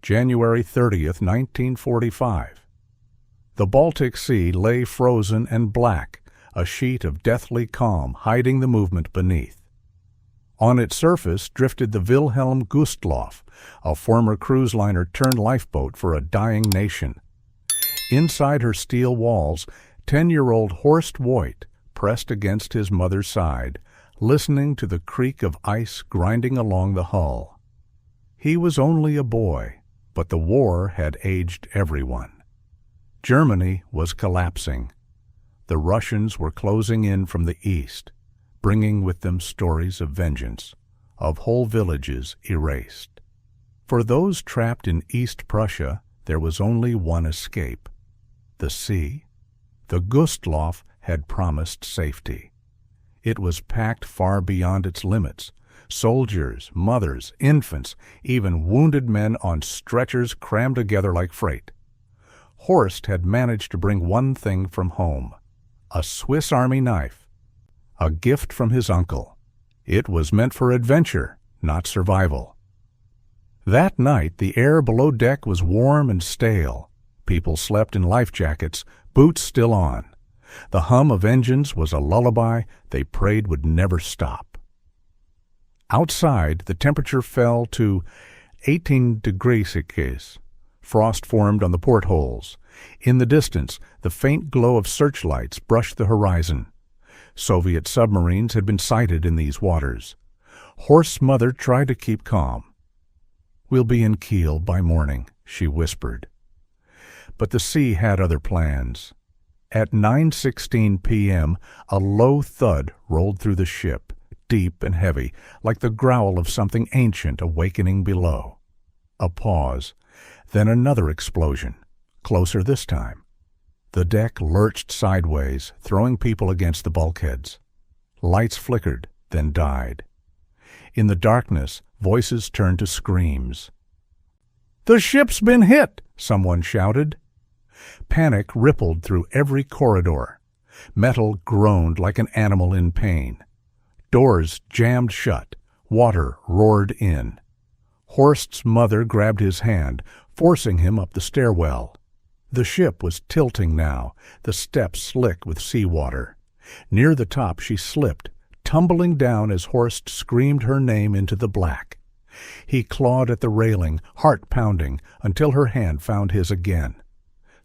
January 30th, 1945. The Baltic Sea lay frozen and black, a sheet of deathly calm hiding the movement beneath. On its surface drifted the Wilhelm Gustloff, a former cruise liner turned lifeboat for a dying nation. Inside her steel walls, 10-year-old Horst Voigt pressed against his mother's side, listening to the creak of ice grinding along the hull. He was only a boy, but the war had aged everyone. Germany was collapsing. The Russians were closing in from the east, bringing with them stories of vengeance, of whole villages erased. For those trapped in East Prussia, there was only one escape: the sea. The Gustloff had promised safety. It was packed far beyond its limits. Soldiers, mothers, infants, even wounded men on stretchers crammed together like freight. Horst had managed to bring one thing from home: a Swiss Army knife, a gift from his uncle. It was meant for adventure, not survival. That night, the air below deck was warm and stale. People slept in life jackets, boots still on. The hum of engines was a lullaby they prayed would never stop. Outside, the temperature fell to 18 degrees Celsius. Frost formed on the portholes. In the distance, the faint glow of searchlights brushed the horizon. Soviet submarines had been sighted in these waters. Horst's mother tried to keep calm. "We'll be in Kiel by morning," she whispered. But the sea had other plans. At 9:16 p.m., a low thud rolled through the ship, deep and heavy, like the growl of something ancient awakening below. A pause, then another explosion, closer this time. The deck lurched sideways, throwing people against the bulkheads. Lights flickered, then died. In the darkness, voices turned to screams. "The ship's been hit!" someone shouted. Panic rippled through every corridor. Metal groaned like an animal in pain. Doors jammed shut. Water roared in. Horst's mother grabbed his hand, forcing him up the stairwell. The ship was tilting now, the steps slick with seawater. Near the top she slipped, tumbling down as Horst screamed her name into the black. He clawed at the railing, heart pounding, until her hand found his again.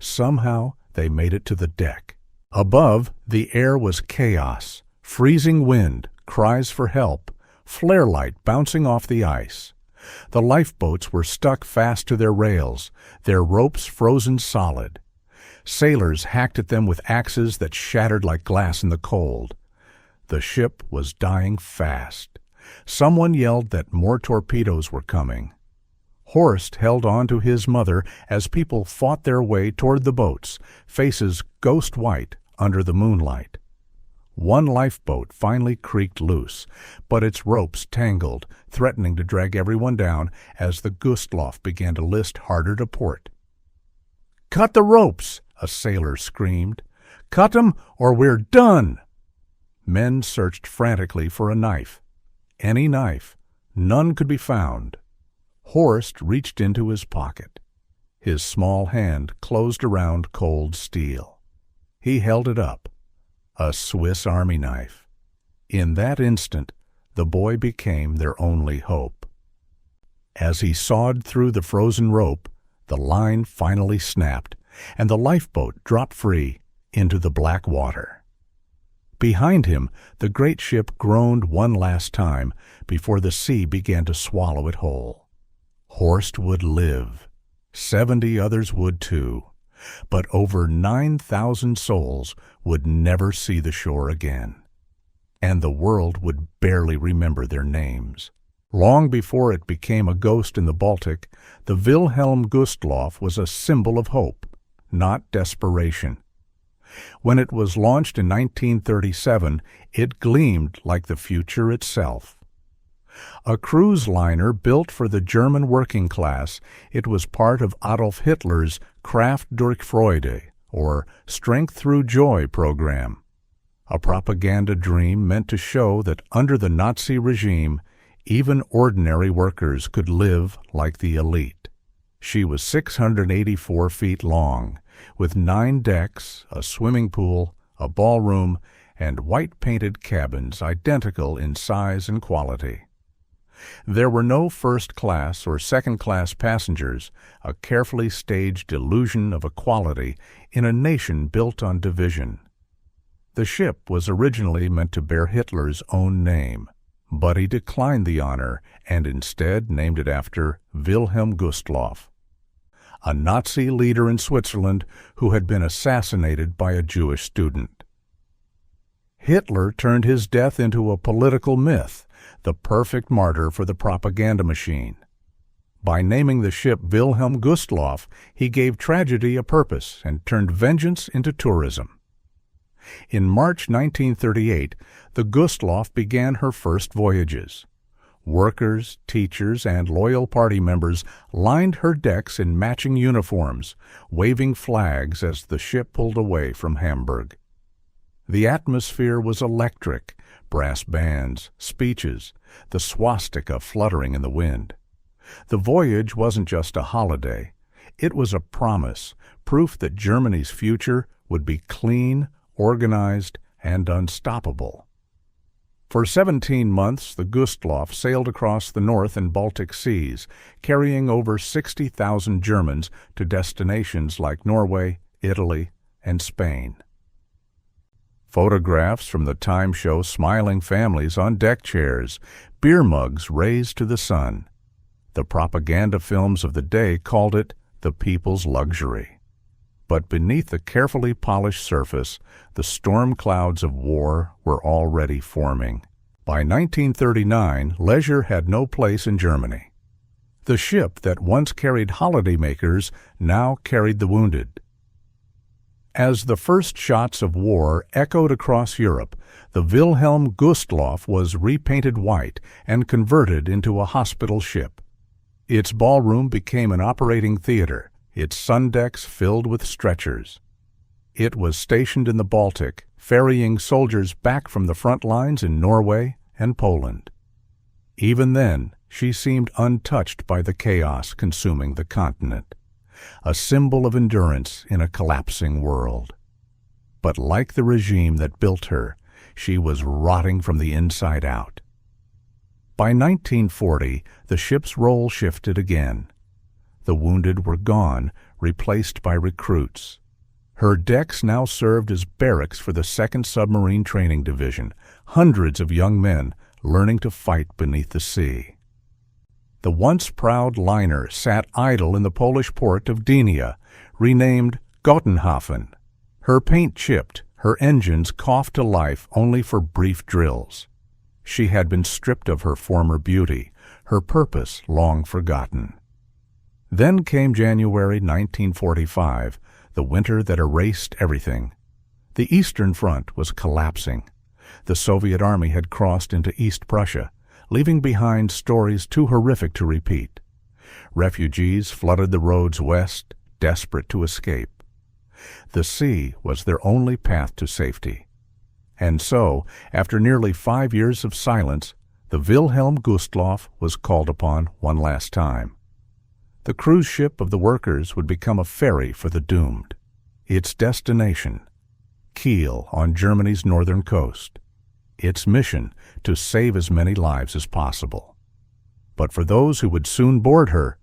Somehow they made it to the deck. Above, the air was chaos, freezing wind, cries for help, flare light bouncing off the ice. The lifeboats were stuck fast to their rails, their ropes frozen solid. Sailors hacked at them with axes that shattered like glass in the cold. The ship was dying fast. Someone yelled that more torpedoes were coming. Horst held on to his mother as people fought their way toward the boats, faces ghost white under the moonlight. One lifeboat finally creaked loose, but its ropes tangled, threatening to drag everyone down as the Gustloff began to list harder to port. "Cut the ropes!" a sailor screamed. "Cut 'em or we're done!" Men searched frantically for a knife. Any knife. None could be found. Horst reached into his pocket. His small hand closed around cold steel. He held it up. A Swiss Army knife. In that instant, the boy became their only hope. As he sawed through the frozen rope, the line finally snapped, and the lifeboat dropped free into the black water. Behind him, the great ship groaned one last time before the sea began to swallow it whole. Horst would live. 70 others would too. But over 9,000 souls would never see the shore again. And the world would barely remember their names. Long before it became a ghost in the Baltic, the Wilhelm Gustloff was a symbol of hope, not desperation. When it was launched in 1937, it gleamed like the future itself. A cruise liner built for the German working class, it was part of Adolf Hitler's Kraft durch Freude, or Strength Through Joy program. A propaganda dream meant to show that under the Nazi regime, even ordinary workers could live like the elite. She was 684 feet long, with 9 decks, a swimming pool, a ballroom, and white-painted cabins identical in size and quality. There were no first-class or second-class passengers, a carefully staged illusion of equality in a nation built on division. The ship was originally meant to bear Hitler's own name, but he declined the honor and instead named it after Wilhelm Gustloff, a Nazi leader in Switzerland who had been assassinated by a Jewish student. Hitler turned his death into a political myth, the perfect martyr for the propaganda machine. By naming the ship Wilhelm Gustloff, he gave tragedy a purpose and turned vengeance into tourism. In March 1938, the Gustloff began her first voyages. Workers, teachers, and loyal party members lined her decks in matching uniforms, waving flags as the ship pulled away from Hamburg. The atmosphere was electric, brass bands, speeches, the swastika fluttering in the wind. The voyage wasn't just a holiday. It was a promise, proof that Germany's future would be clean, organized, and unstoppable. For 17 months, the Gustloff sailed across the North and Baltic Seas, carrying over 60,000 Germans to destinations like Norway, Italy, and Spain. Photographs from the time show smiling families on deck chairs, beer mugs raised to the sun. The propaganda films of the day called it the people's luxury. But beneath the carefully polished surface, the storm clouds of war were already forming. By 1939, leisure had no place in Germany. The ship that once carried holidaymakers now carried the wounded. As the first shots of war echoed across Europe, the Wilhelm Gustloff was repainted white and converted into a hospital ship. Its ballroom became an operating theater, its sundecks filled with stretchers. It was stationed in the Baltic, ferrying soldiers back from the front lines in Norway and Poland. Even then, she seemed untouched by the chaos consuming the continent, a symbol of endurance in a collapsing world. But like the regime that built her, she was rotting from the inside out. By 1940, the ship's role shifted again. The wounded were gone, replaced by recruits. Her decks now served as barracks for the 2nd Submarine Training Division, hundreds of young men learning to fight beneath the sea. The once proud liner sat idle in the Polish port of Gdynia, renamed Gottenhafen. Her paint chipped, her engines coughed to life only for brief drills. She had been stripped of her former beauty, her purpose long forgotten. Then came January 1945, the winter that erased everything. The Eastern Front was collapsing. The Soviet Army had crossed into East Prussia, leaving behind stories too horrific to repeat. Refugees flooded the roads west, desperate to escape. The sea was their only path to safety. And so, after nearly 5 years of silence, the Wilhelm Gustloff was called upon one last time. The cruise ship of the workers would become a ferry for the doomed. Its destination, Kiel on Germany's northern coast. Its mission, to save as many lives as possible. But for those who would soon board her,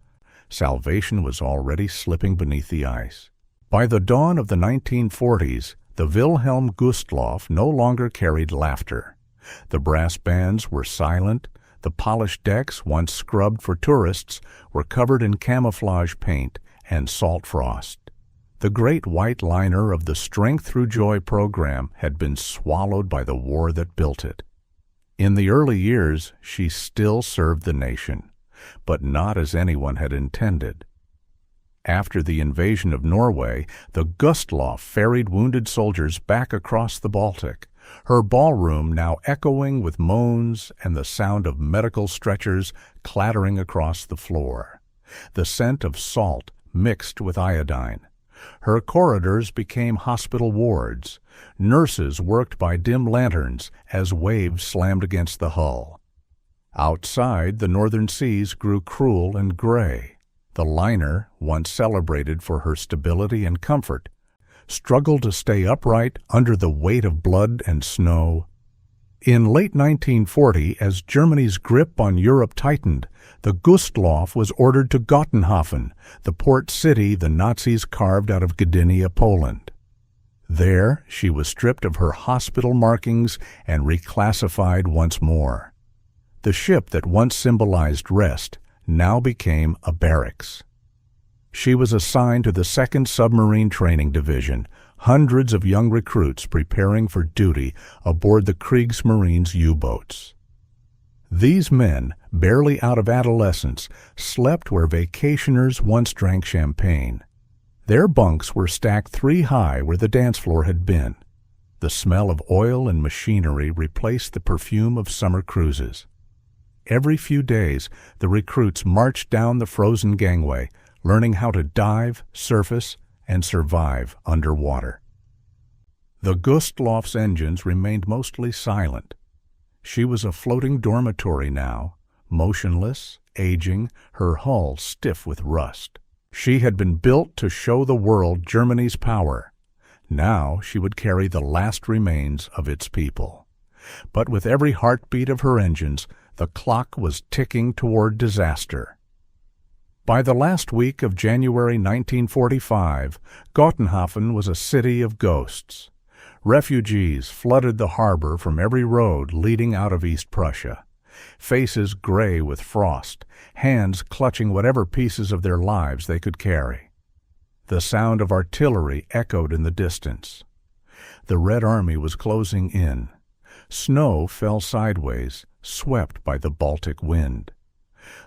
salvation was already slipping beneath the ice. By the dawn of the 1940s, the Wilhelm Gustloff no longer carried laughter. The brass bands were silent, the polished decks, once scrubbed for tourists, were covered in camouflage paint and salt frost. The great white liner of the Strength Through Joy program had been swallowed by the war that built it. In the early years, she still served the nation, but not as anyone had intended. After the invasion of Norway, the Gustloff ferried wounded soldiers back across the Baltic, her ballroom now echoing with moans and the sound of medical stretchers clattering across the floor, the scent of salt mixed with iodine. Her corridors became hospital wards. Nurses worked by dim lanterns as waves slammed against the hull. Outside, the northern seas grew cruel and gray. The liner, once celebrated for her stability and comfort, struggled to stay upright under the weight of blood and snow. In late 1940, as Germany's grip on Europe tightened, the Gustloff was ordered to Gotenhofen, the port city the Nazis carved out of Gdynia, Poland. There, she was stripped of her hospital markings and reclassified once more. The ship that once symbolized rest now became a barracks. She was assigned to the 2nd Submarine Training Division, hundreds of young recruits preparing for duty aboard the Kriegsmarine's U-boats. These men, barely out of adolescence, slept where vacationers once drank champagne. Their bunks were stacked 3 high where the dance floor had been. The smell of oil and machinery replaced the perfume of summer cruises. Every few days, the recruits marched down the frozen gangway, learning how to dive, surface, and survive underwater. The Gustloff's engines remained mostly silent. She was a floating dormitory now, motionless, aging, her hull stiff with rust. She had been built to show the world Germany's power. Now she would carry the last remains of its people. But with every heartbeat of her engines, the clock was ticking toward disaster. By the last week of January 1945, Gotenhofen was a city of ghosts. Refugees flooded the harbor from every road leading out of East Prussia. Faces gray with frost, hands clutching whatever pieces of their lives they could carry. The sound of artillery echoed in the distance. The Red Army was closing in. Snow fell sideways, swept by the Baltic wind.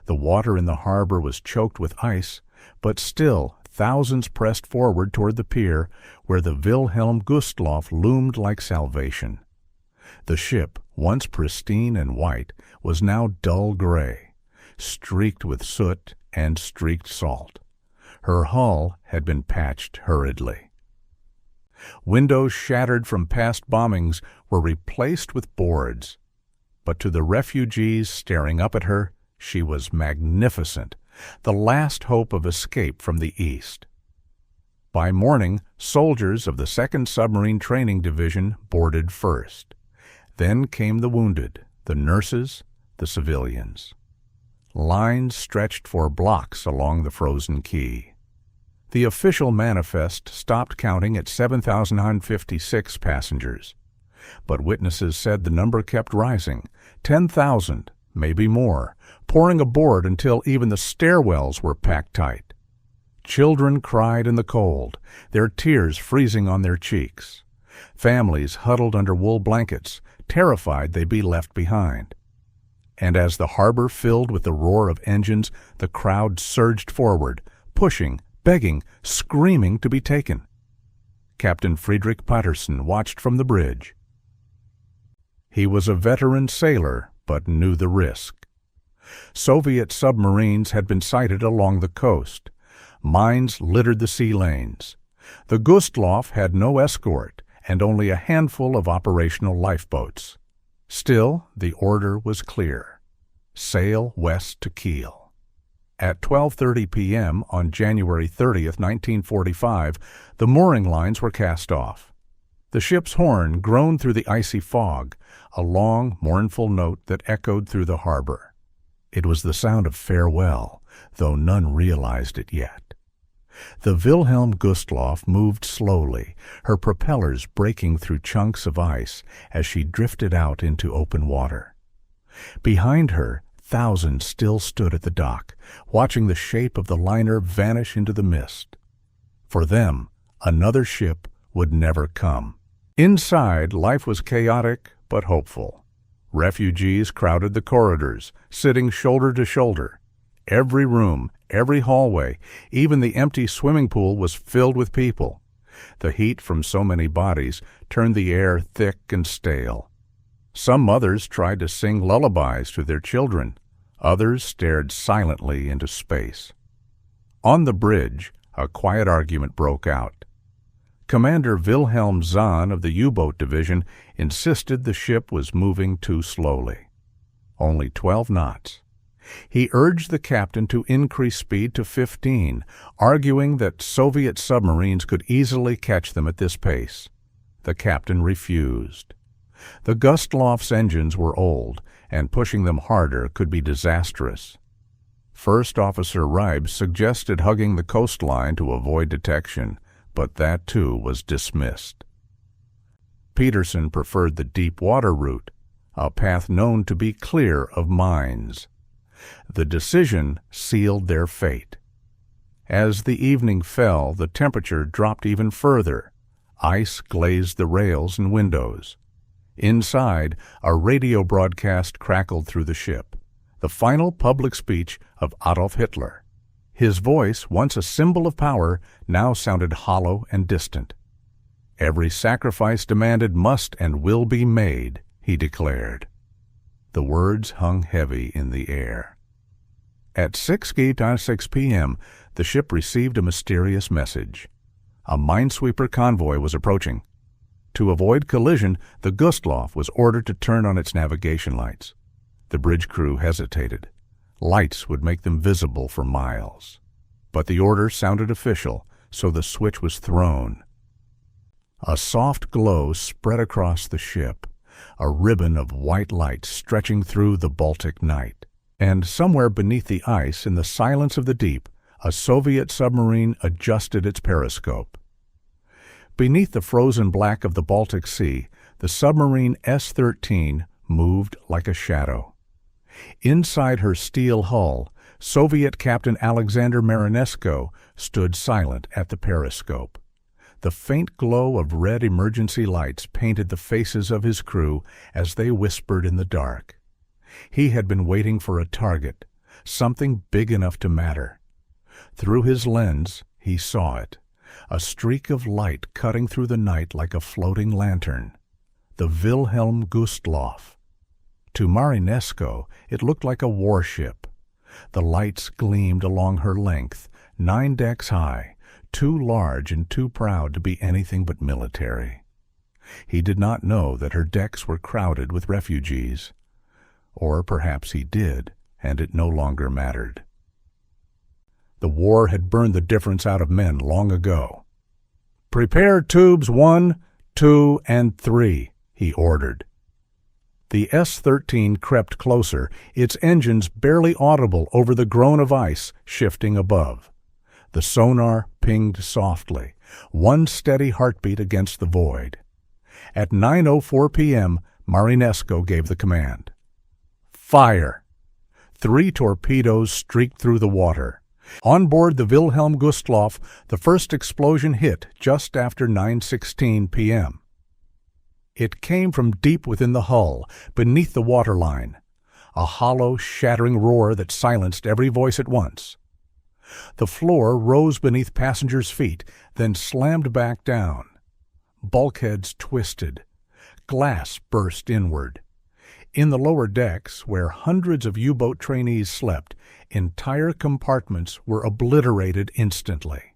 The water in the harbor was choked with ice, but still thousands pressed forward toward the pier, where the Wilhelm Gustloff loomed like salvation. The ship, once pristine and white, was now dull gray, streaked with soot and streaked salt. Her hull had been patched hurriedly. Windows shattered from past bombings were replaced with boards. But to the refugees staring up at her, she was magnificent, the last hope of escape from the East. By morning, soldiers of the 2nd Submarine Training Division boarded first. Then came the wounded, the nurses, the civilians. Lines stretched for blocks along the frozen quay. The official manifest stopped counting at 7,056 passengers. But witnesses said the number kept rising, 10,000, maybe more, pouring aboard until even the stairwells were packed tight. Children cried in the cold, their tears freezing on their cheeks. Families huddled under wool blankets, terrified they'd be left behind. And as the harbor filled with the roar of engines, the crowd surged forward, pushing, begging, screaming to be taken. Captain Friedrich Patterson watched from the bridge. He was a veteran sailor, but knew the risk. Soviet submarines had been sighted along the coast. Mines littered the sea lanes. The Gustloff had no escort and only a handful of operational lifeboats. Still, the order was clear. Sail west to Kiel. At 12:30 p.m. on January 30th, 1945, the mooring lines were cast off. The ship's horn groaned through the icy fog, a long, mournful note that echoed through the harbor. It was the sound of farewell, though none realized it yet. The Wilhelm Gustloff moved slowly, her propellers breaking through chunks of ice as she drifted out into open water. Behind her, thousands still stood at the dock, watching the shape of the liner vanish into the mist. For them, another ship would never come. Inside, life was chaotic but hopeful. Refugees crowded the corridors, sitting shoulder to shoulder. Every room, every hallway, even the empty swimming pool was filled with people. The heat from so many bodies turned the air thick and stale. Some mothers tried to sing lullabies to their children. Others stared silently into space. On the bridge, a quiet argument broke out. Commander Wilhelm Zahn of the U-boat division insisted the ship was moving too slowly. Only 12 knots. He urged the captain to increase speed to 15, arguing that Soviet submarines could easily catch them at this pace. The captain refused. The Gustloff's engines were old, and pushing them harder could be disastrous. First Officer Reibs suggested hugging the coastline to avoid detection, but that too was dismissed. Peterson preferred the deep water route, a path known to be clear of mines. The decision sealed their fate. As the evening fell, the temperature dropped even further. Ice glazed the rails and windows. Inside, a radio broadcast crackled through the ship, the final public speech of Adolf Hitler. His voice, once a symbol of power, now sounded hollow and distant. "Every sacrifice demanded must and will be made," he declared. The words hung heavy in the air. At 6 p.m., the ship received a mysterious message. A minesweeper convoy was approaching. To avoid collision, the Gustloff was ordered to turn on its navigation lights. The bridge crew hesitated. Lights would make them visible for miles. But the order sounded official, so the switch was thrown. A soft glow spread across the ship, a ribbon of white light stretching through the Baltic night. And somewhere beneath the ice, in the silence of the deep, a Soviet submarine adjusted its periscope. Beneath the frozen black of the Baltic Sea, the submarine S-13 moved like a shadow. Inside her steel hull, Soviet Captain Alexander Marinesko stood silent at the periscope. The faint glow of red emergency lights painted the faces of his crew as they whispered in the dark. He had been waiting for a target, something big enough to matter. Through his lens, he saw it, a streak of light cutting through the night like a floating lantern. The Wilhelm Gustloff. To Marinesko, it looked like a warship. The lights gleamed along her length, 9 decks high, too large and too proud to be anything but military. He did not know that her decks were crowded with refugees. Or perhaps he did, and it no longer mattered. The war had burned the difference out of men long ago. "Prepare tubes 1, 2, and 3, he ordered. The S-13 crept closer, its engines barely audible over the groan of ice shifting above. The sonar pinged softly, one steady heartbeat against the void. At 9:04 p.m., Marinesko gave the command. Fire! 3 torpedoes streaked through the water. On board the Wilhelm Gustloff, the first explosion hit just after 9:16 p.m. It came from deep within the hull, beneath the waterline, a hollow, shattering roar that silenced every voice at once. The floor rose beneath passengers' feet, then slammed back down. Bulkheads twisted. Glass burst inward. In the lower decks, where hundreds of U-boat trainees slept, entire compartments were obliterated instantly.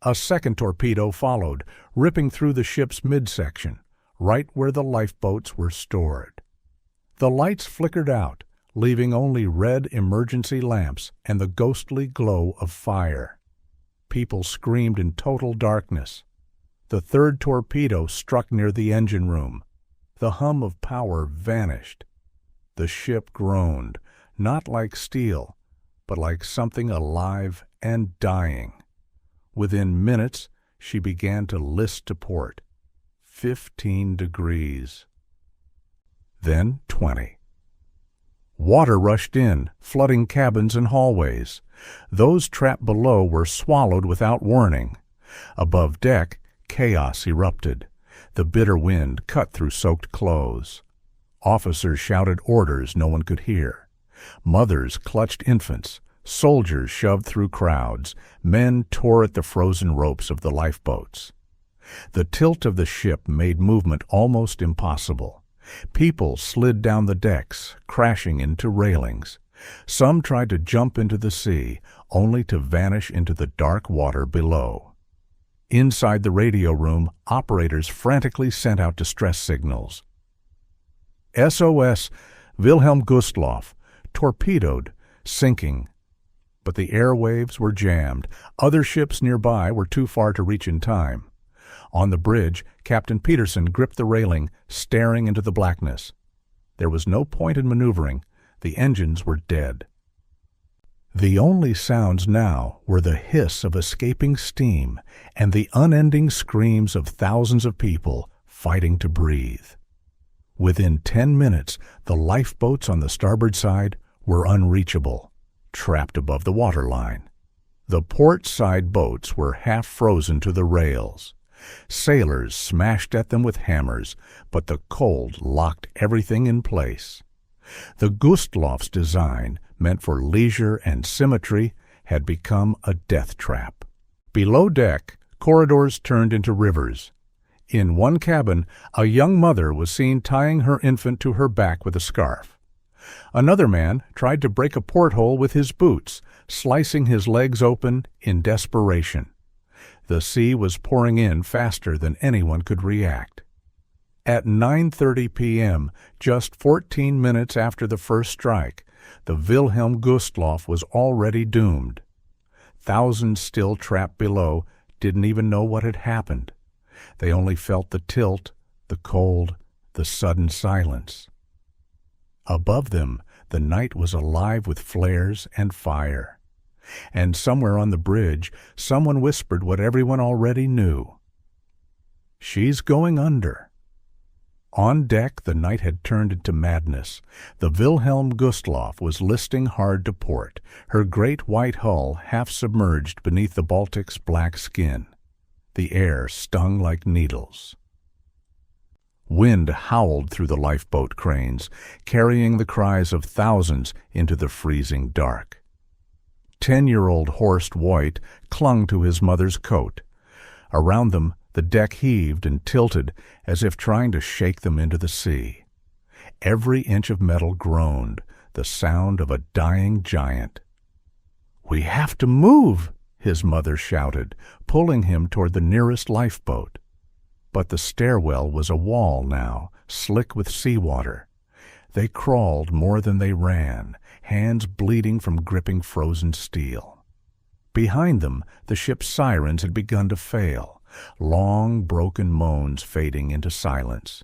A second torpedo followed, ripping through the ship's midsection, right where the lifeboats were stored. The lights flickered out, leaving only red emergency lamps and the ghostly glow of fire. People screamed in total darkness. The third torpedo struck near the engine room. The hum of power vanished. The ship groaned, not like steel, but like something alive and dying. Within minutes, she began to list to port. 15 degrees. Then 20. Water rushed in, flooding cabins and hallways. Those trapped below were swallowed without warning. Above deck, chaos erupted. The bitter wind cut through soaked clothes. Officers shouted orders no one could hear. Mothers clutched infants. Soldiers shoved through crowds. Men tore at the frozen ropes of the lifeboats. The tilt of the ship made movement almost impossible. People slid down the decks, crashing into railings. Some tried to jump into the sea, only to vanish into the dark water below. Inside the radio room, operators frantically sent out distress signals. SOS, Wilhelm Gustloff, torpedoed, sinking. But the airwaves were jammed. Other ships nearby were too far to reach in time. On the bridge, Captain Peterson gripped the railing, staring into the blackness. There was no point in maneuvering. The engines were dead. The only sounds now were the hiss of escaping steam and the unending screams of thousands of people fighting to breathe. Within 10 minutes, the lifeboats on the starboard side were unreachable, trapped above the waterline. The port side boats were half frozen to the rails. Sailors smashed at them with hammers, but the cold locked everything in place. The Gustloff's design, meant for leisure and symmetry, had become a death trap. Below deck, corridors turned into rivers. In one cabin, a young mother was seen tying her infant to her back with a scarf. Another man tried to break a porthole with his boots, slicing his legs open in desperation. The sea was pouring in faster than anyone could react. At 9:30 p.m., just 14 minutes after the first strike, the Wilhelm Gustloff was already doomed. Thousands still trapped below didn't even know what had happened. They only felt the tilt, the cold, the sudden silence. Above them, the night was alive with flares and fire. And somewhere on the bridge, someone whispered what everyone already knew. "She's going under." On deck, the night had turned into madness. The Wilhelm Gustloff was listing hard to port, her great white hull half submerged beneath the Baltic's black skin. The air stung like needles. Wind howled through the lifeboat cranes, carrying the cries of thousands into the freezing dark. 10-year-old Horst Voigt clung to his mother's coat. Around them, the deck heaved and tilted as if trying to shake them into the sea. Every inch of metal groaned, the sound of a dying giant. "We have to move," his mother shouted, pulling him toward the nearest lifeboat. But the stairwell was a wall now, slick with seawater. They crawled more than they ran, hands bleeding from gripping frozen steel. Behind them, the ship's sirens had begun to fail, long, broken moans fading into silence.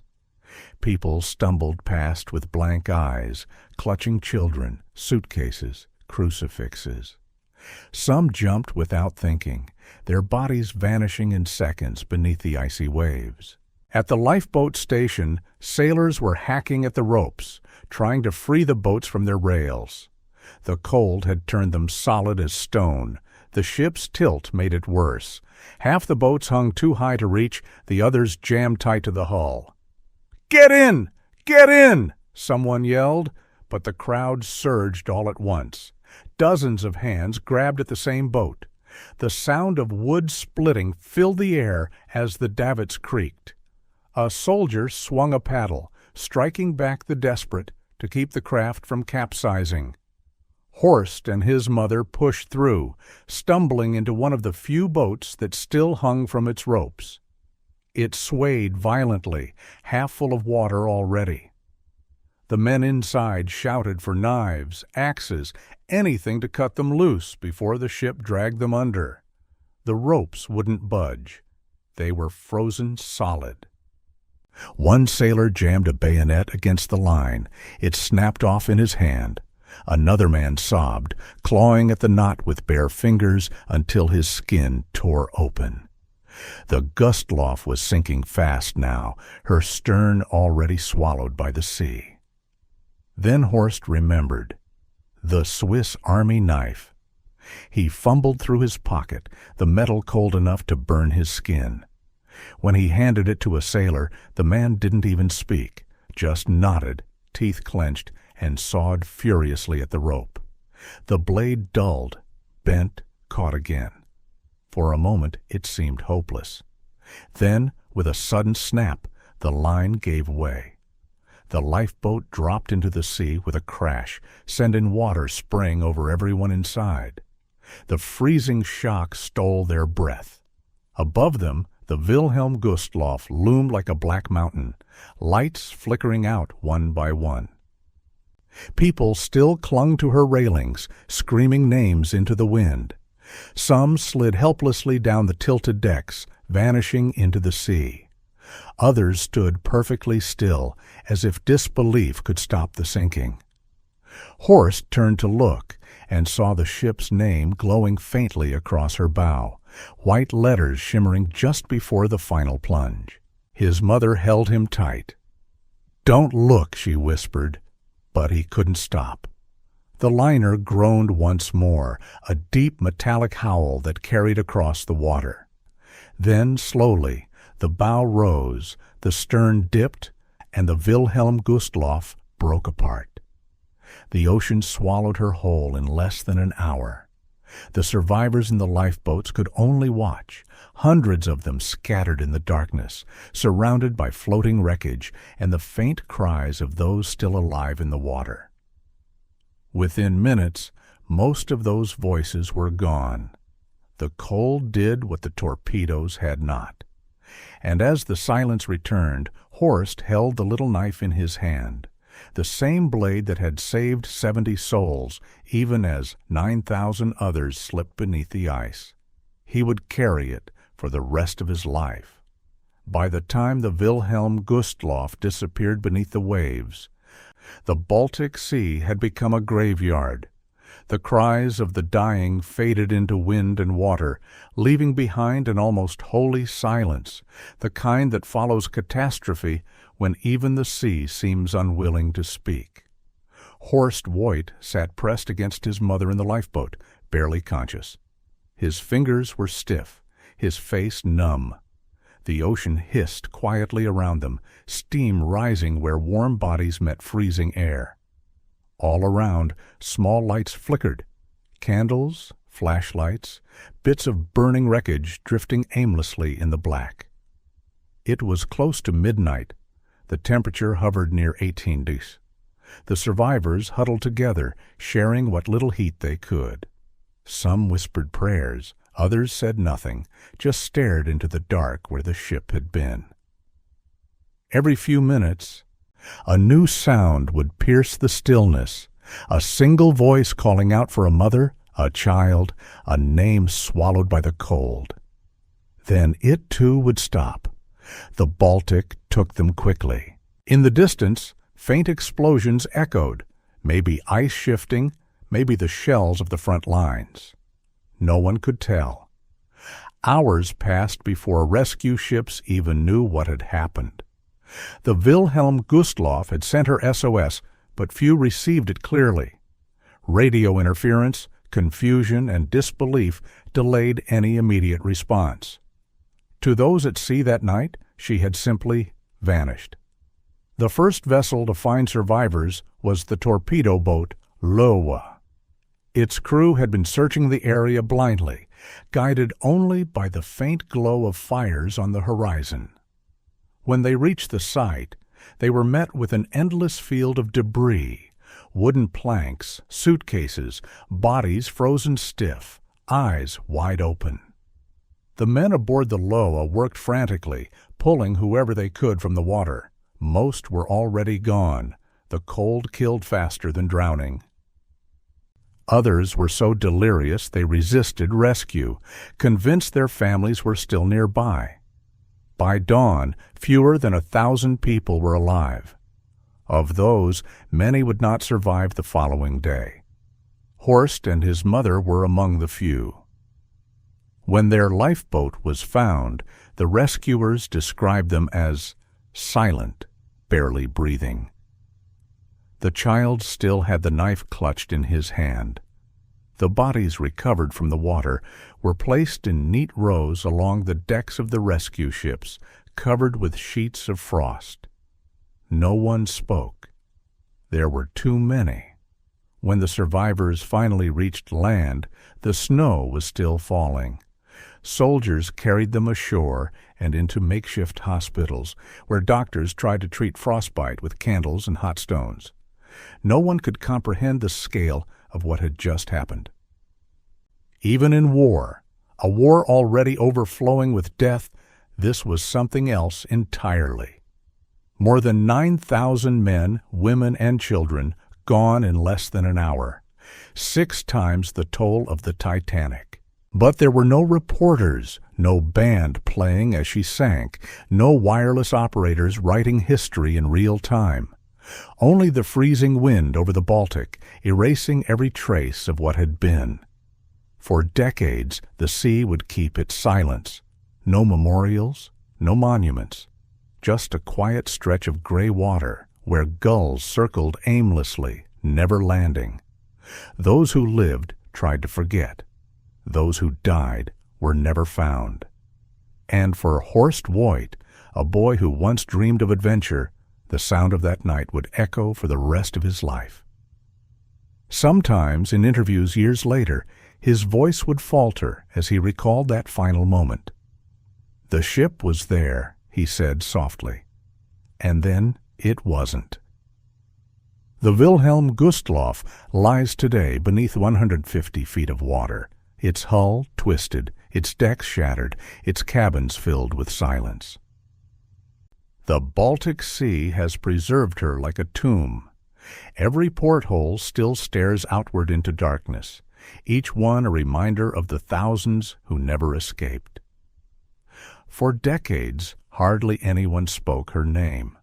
People stumbled past with blank eyes, clutching children, suitcases, crucifixes. Some jumped without thinking, their bodies vanishing in seconds beneath the icy waves. At the lifeboat station, sailors were hacking at the ropes, trying to free the boats from their rails. The cold had turned them solid as stone. The ship's tilt made it worse. Half the boats hung too high to reach, the others jammed tight to the hull. "Get in! Get in!" someone yelled, but the crowd surged all at once. Dozens of hands grabbed at the same boat. The sound of wood splitting filled the air as the davits creaked. A soldier swung a paddle, striking back the desperate to keep the craft from capsizing. Horst and his mother pushed through, stumbling into one of the few boats that still hung from its ropes. It swayed violently, half full of water already. The men inside shouted for knives, axes, anything to cut them loose before the ship dragged them under. The ropes wouldn't budge. They were frozen solid. One sailor jammed a bayonet against the line. It snapped off in his hand. Another man sobbed, clawing at the knot with bare fingers until his skin tore open. The Gustloff was sinking fast now, her stern already swallowed by the sea. Then Horst remembered. The Swiss Army knife. He fumbled through his pocket, the metal cold enough to burn his skin. When he handed it to a sailor, the man didn't even speak, just nodded, teeth clenched, and sawed furiously at the rope. The blade dulled, bent, caught again. For a moment it seemed hopeless. Then, with a sudden snap, the line gave way. The lifeboat dropped into the sea with a crash, sending water spraying over everyone inside. The freezing shock stole their breath. Above them, the Wilhelm Gustloff loomed like a black mountain, lights flickering out one by one. People still clung to her railings, screaming names into the wind. Some slid helplessly down the tilted decks, vanishing into the sea. Others stood perfectly still, as if disbelief could stop the sinking. Horst turned to look and saw the ship's name glowing faintly across her bow, white letters shimmering just before the final plunge. His mother held him tight. "Don't look," she whispered, but he couldn't stop. The liner groaned once more, a deep metallic howl that carried across the water. Then, slowly, the bow rose, the stern dipped, and the Wilhelm Gustloff broke apart. The ocean swallowed her whole in less than an hour. The survivors in the lifeboats could only watch, hundreds of them scattered in the darkness, surrounded by floating wreckage and the faint cries of those still alive in the water. Within minutes, most of those voices were gone. The cold did what the torpedoes had not. And as the silence returned, Horst held the little knife in his hand, the same blade that had saved 70 souls, even as 9,000 others slipped beneath the ice. He would carry it for the rest of his life. By the time the Wilhelm Gustloff disappeared beneath the waves, the Baltic Sea had become a graveyard. The cries of the dying faded into wind and water, leaving behind an almost holy silence, the kind that follows catastrophe when even the sea seems unwilling to speak. Horst Voigt sat pressed against his mother in the lifeboat, barely conscious. His fingers were stiff, his face numb. The ocean hissed quietly around them, steam rising where warm bodies met freezing air. All around, small lights flickered. Candles, flashlights, bits of burning wreckage drifting aimlessly in the black. It was close to midnight. The temperature hovered near 18 degrees. The survivors huddled together, sharing what little heat they could. Some whispered prayers, others said nothing, just stared into the dark where the ship had been. Every few minutes, a new sound would pierce the stillness, a single voice calling out for a mother, a child, a name swallowed by the cold. Then it too would stop. The Baltic took them quickly. In the distance, faint explosions echoed, maybe ice shifting, maybe the shells of the front lines. No one could tell. Hours passed before rescue ships even knew what had happened. The Wilhelm Gustloff had sent her SOS, but few received it clearly. Radio interference, confusion, and disbelief delayed any immediate response. To those at sea that night, she had simply vanished. The first vessel to find survivors was the torpedo boat Iowa. Its crew had been searching the area blindly, guided only by the faint glow of fires on the horizon. When they reached the site, they were met with an endless field of debris, wooden planks, suitcases, bodies frozen stiff, eyes wide open. The men aboard the Iowa worked frantically, pulling whoever they could from the water. Most were already gone. The cold killed faster than drowning. Others were so delirious they resisted rescue, convinced their families were still nearby. By dawn, fewer than 1,000 people were alive. Of those, many would not survive the following day. Horst and his mother were among the few. When their lifeboat was found, the rescuers described them as silent, barely breathing. The child still had the knife clutched in his hand. The bodies recovered from the water were placed in neat rows along the decks of the rescue ships, covered with sheets of frost. No one spoke. There were too many. When the survivors finally reached land, the snow was still falling. Soldiers carried them ashore and into makeshift hospitals, where doctors tried to treat frostbite with candles and hot stones. No one could comprehend the scale of what had just happened. Even in war, a war already overflowing with death, this was something else entirely. More than 9,000 men, women, and children, gone in less than an hour, 6 times the toll of the Titanic. But there were no reporters, no band playing as she sank, no wireless operators writing history in real time. Only the freezing wind over the Baltic, erasing every trace of what had been. For decades, the sea would keep its silence. No memorials, no monuments, just a quiet stretch of gray water where gulls circled aimlessly, never landing. Those who lived tried to forget. Those who died were never found. And for Horst Voigt, a boy who once dreamed of adventure, the sound of that night would echo for the rest of his life. Sometimes, in interviews years later, his voice would falter as he recalled that final moment. "The ship was there," he said softly, "and then it wasn't." The Wilhelm Gustloff lies today beneath 150 feet of water, its hull twisted, its decks shattered, its cabins filled with silence. The Baltic Sea has preserved her like a tomb. Every porthole still stares outward into darkness, each one a reminder of the thousands who never escaped. For decades, hardly anyone spoke her name.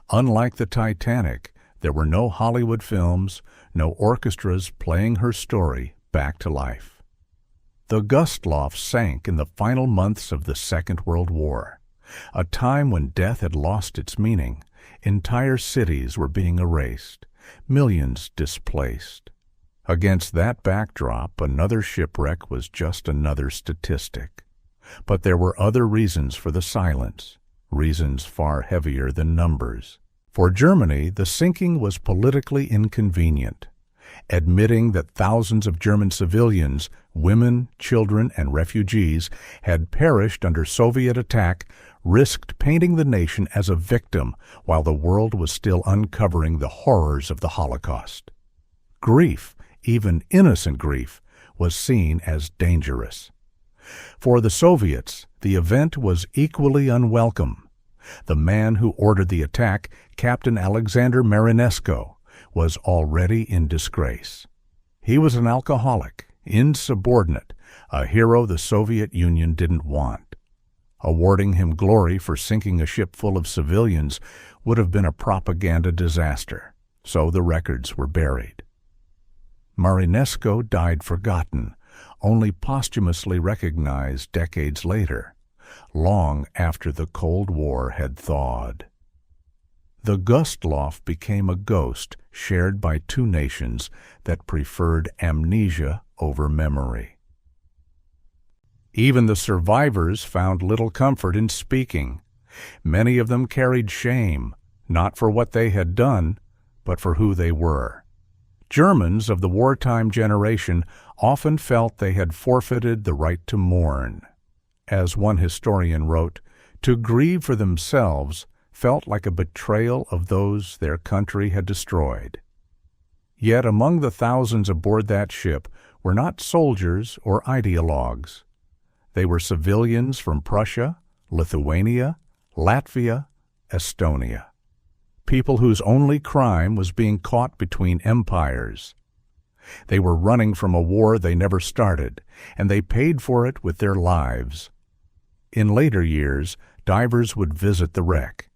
Unlike the Titanic, there were no Hollywood films, no orchestras playing her story back to life. The Gustloff sank in the final months of the Second World War, a time when death had lost its meaning. Entire cities were being erased, millions displaced. Against that backdrop, another shipwreck was just another statistic. But there were other reasons for the silence, reasons far heavier than numbers. For Germany, the sinking was politically inconvenient. Admitting that thousands of German civilians, women, children, and refugees had perished under Soviet attack risked painting the nation as a victim while the world was still uncovering the horrors of the Holocaust. Grief, even innocent grief, was seen as dangerous. For the Soviets, the event was equally unwelcome. The man who ordered the attack, Captain Alexander Marinesko, was already in disgrace. He was an alcoholic, insubordinate, a hero the Soviet Union didn't want. Awarding him glory for sinking a ship full of civilians would have been a propaganda disaster, so the records were buried. Marinesko died forgotten, only posthumously recognized decades later, long after the Cold War had thawed. The Gustloff became a ghost shared by two nations that preferred amnesia over memory. Even the survivors found little comfort in speaking. Many of them carried shame, not for what they had done, but for who they were. Germans of the wartime generation often felt they had forfeited the right to mourn. As one historian wrote, to grieve for themselves felt like a betrayal of those their country had destroyed. Yet among the thousands aboard that ship were not soldiers or ideologues. They were civilians from Prussia, Lithuania, Latvia, Estonia. People whose only crime was being caught between empires. They were running from a war they never started, and they paid for it with their lives. In later years, divers would visit the wreck.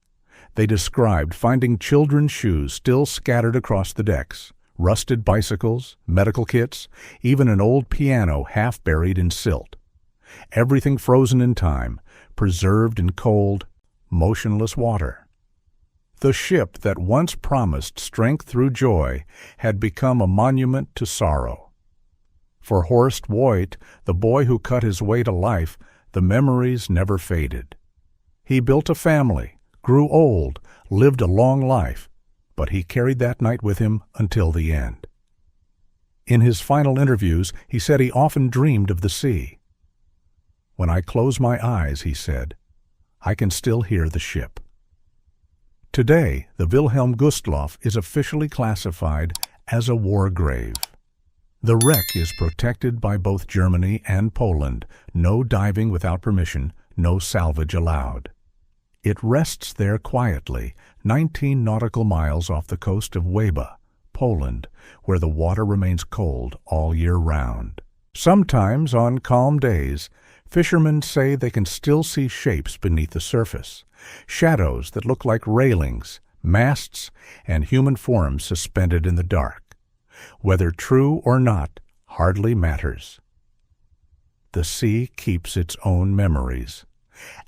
They described finding children's shoes still scattered across the decks, rusted bicycles, medical kits, even an old piano half buried in silt. Everything frozen in time, preserved in cold, motionless water. The ship that once promised strength through joy had become a monument to sorrow. For Horst Voigt, the boy who cut his way to life, the memories never faded. He built a family, grew old, lived a long life, but he carried that night with him until the end. In his final interviews, he said he often dreamed of the sea. "When I close my eyes," he said, "I can still hear the ship." Today, the Wilhelm Gustloff is officially classified as a war grave. The wreck is protected by both Germany and Poland, no diving without permission, no salvage allowed. It rests there quietly, 19 nautical miles off the coast of Weba, Poland, where the water remains cold all year round. Sometimes, on calm days, fishermen say they can still see shapes beneath the surface, shadows that look like railings, masts, and human forms suspended in the dark. Whether true or not hardly matters. The sea keeps its own memories,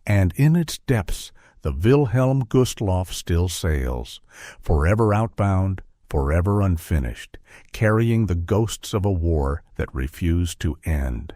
and in its depths the Wilhelm Gustloff still sails, forever outbound, forever unfinished, carrying the ghosts of a war that refused to end.